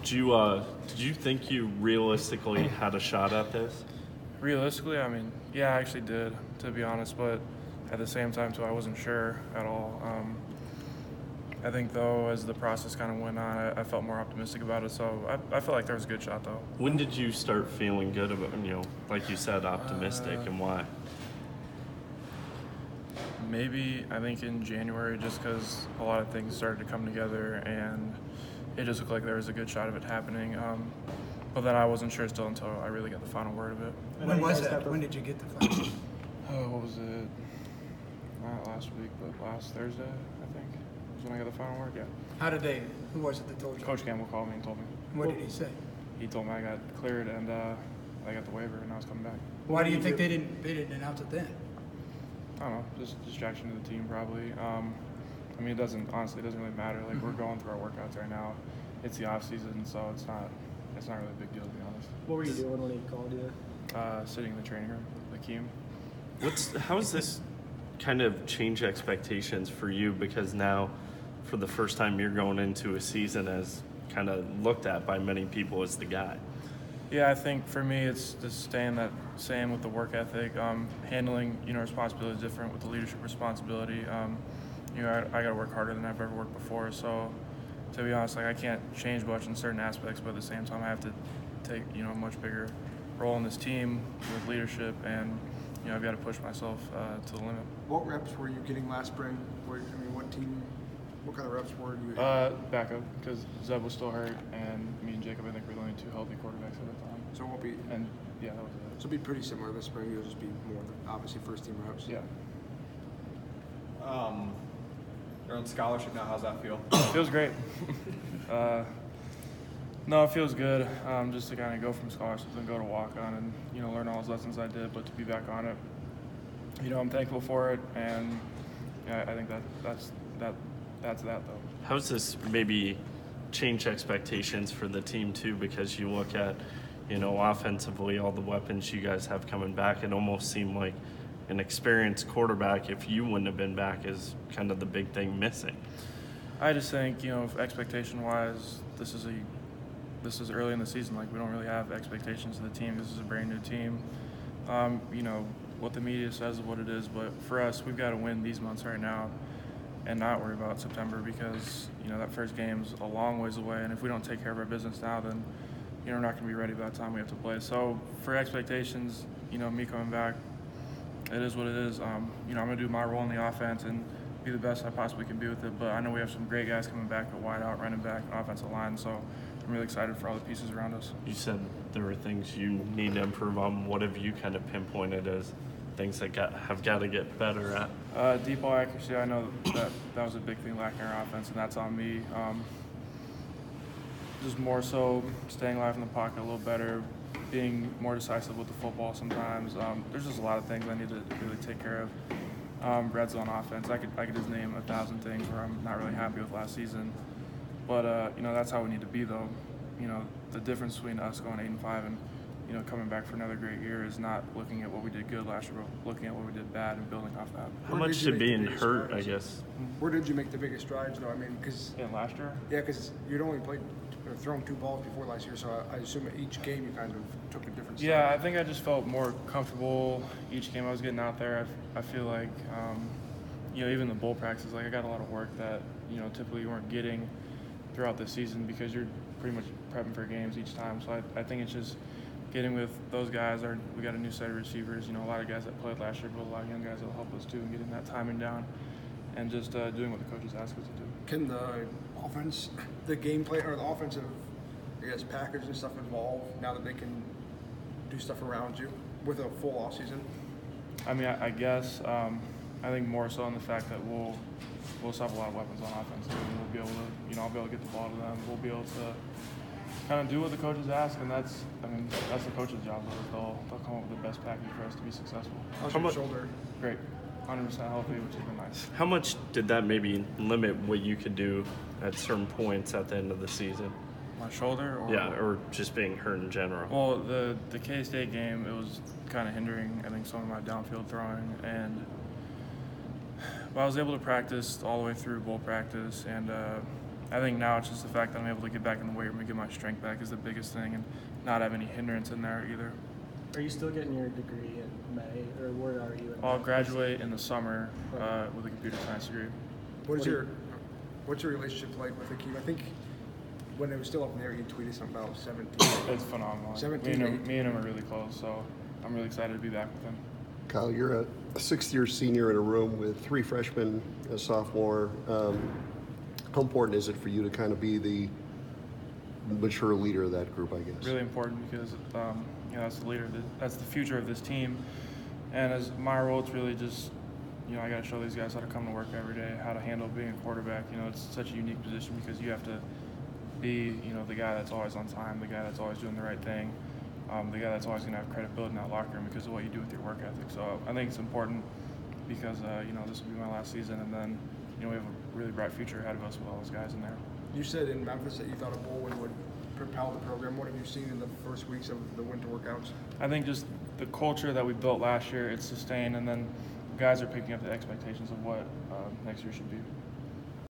Did you think you realistically had a shot at this? Realistically, I mean, yeah, I actually did, to be honest, but at the same time, too, I wasn't sure at all. I think, though, as the process kind of went on, I felt more optimistic about it, so I felt like there was a good shot, though. When did you start feeling good about, like you said, optimistic, and why? Maybe, I think, in January, just because a lot of things started to come together, and it just looked like there was a good shot of it happening. But then I wasn't sure still until I really got the final word of it. When was that? When did you get the final? What was it? Not last week, but last Thursday, I think, was when I got the final word, yeah. Who was it that told you? Coach Campbell called me and told me. What did he say? He told me I got cleared and I got the waiver and I was coming back. Why do you think they didn't announce it then? I don't know, just distraction to the team probably. I mean, it doesn't really matter. Like, we're going through our workouts right now. It's the off season, so it's not really a big deal, to be honest. What were you doing when he called you? Sitting in the training room with Kempt. How has this kind of changed expectations for you? Because now, for the first time, you're going into a season as kind of looked at by many people as the guy. Yeah, I think for me, it's just staying that same with the work ethic. Handling, responsibility is different with the leadership responsibility. I got to work harder than I've ever worked before. So, to be honest, like, I can't change much in certain aspects, but at the same time, I have to take, a much bigger role in this team with leadership, and I've got to push myself to the limit. What reps were you getting last spring? What kind of reps were you? Backup, because Zeb was still hurt, and me and Jacob, I think, were the only two healthy quarterbacks at the time. So it won't be. And yeah, that was it. So it'll be pretty similar this spring. You'll just be more obviously first team reps. Yeah. You're on scholarship now. How's that feel? Feels great. No, it feels good. Just to kind of go from scholarship and go to walk on, and learn all those lessons I did, but to be back on it, I'm thankful for it, and I think that's that though. How does this maybe change expectations for the team too? Because you look at, offensively, all the weapons you guys have coming back, it almost seemed like an experienced quarterback, if you wouldn't have been back, is kind of the big thing missing. I just think, expectation-wise, this is early in the season. Like, we don't really have expectations of the team. This is a brand new team. What the media says is what it is, but for us, we've got to win these months right now and not worry about September, because that first game's a long ways away, and if we don't take care of our business now, then we're not going to be ready by the time we have to play. So for expectations, me coming back, it is what it is. I'm going to do my role in the offense and be the best I possibly can be with it, but I know we have some great guys coming back at wide out, running back, and offensive line, so I'm really excited for all the pieces around us. You said there were things you need to improve on. What have you kind of pinpointed as things that have got to get better at? Deep ball accuracy, I know that was a big thing lacking in our offense, and that's on me. Just more so staying alive in the pocket a little better, being more decisive with the football sometimes. There's just a lot of things I need to really take care of. Red zone offense, I could just name 1,000 things where I'm not really happy with last season. But, that's how we need to be, though. The difference between us going 8-5 and, coming back for another great year is not looking at what we did good last year, but looking at what we did bad and building off that. How much did being hurt, I guess? Where did you make the biggest strides, though? I mean, because last year? Yeah, because you'd only thrown 2 balls before last year, so I assume at each game you kind of took a different step. Yeah, I think I just felt more comfortable each game I was getting out there. I feel like, even the bowl practices, like, I got a lot of work that, typically you weren't getting throughout the season because you're pretty much prepping for games each time. So I think it's just getting with those guys. We got a new set of receivers, a lot of guys that played last year, but a lot of young guys that will help us too, and getting that timing down and just doing what the coaches ask us to do. Can the offense, the game plan, or the offensive, package and stuff evolve now that they can do stuff around you with a full off season? I mean, I guess I think more so on the fact that we'll still have a lot of weapons on offense, and we'll be able to, I'll be able to get the ball to them. We'll be able to kind of do what the coaches ask, and that's the coach's job. They'll come up with the best package for us to be successful. How's your shoulder? Great. 100% healthy, which has been nice. How much did that maybe limit what you could do at certain points at the end of the season? My shoulder? Or just being hurt in general? Well, the K-State game, it was kind of hindering, I think, some of my downfield throwing, but I was able to practice all the way through bowl practice, and I think now it's just the fact that I'm able to get back in the weight room and get my strength back is the biggest thing, and not have any hindrance in there either. Are you still getting your degree in May, or where are you? I'll graduate in the summer with a computer science degree. What's your relationship like with the team? I think when it was still up in the air, you tweeted something about 17. It's phenomenal. 17, me and him are really close, so I'm really excited to be back with him. Kyle, you're a sixth-year senior in a room with 3 freshmen, a sophomore. How important is it for you to kind of be the mature leader of that group, I guess? Really important because that's the leader, that's the future of this team. And as my role, it's really just, I got to show these guys how to come to work every day, how to handle being a quarterback. It's such a unique position because you have to be, the guy that's always on time, the guy that's always doing the right thing, the guy that's always going to have credibility in that locker room because of what you do with your work ethic. So I think it's important because, this will be my last season, and then, we have a really bright future ahead of us with all those guys in there. You said in Memphis that you thought a bowl win would propel the program. What have you seen in the first weeks of the winter workouts? I think just the culture that we built last year, it's sustained, and then guys are picking up the expectations of what next year should be.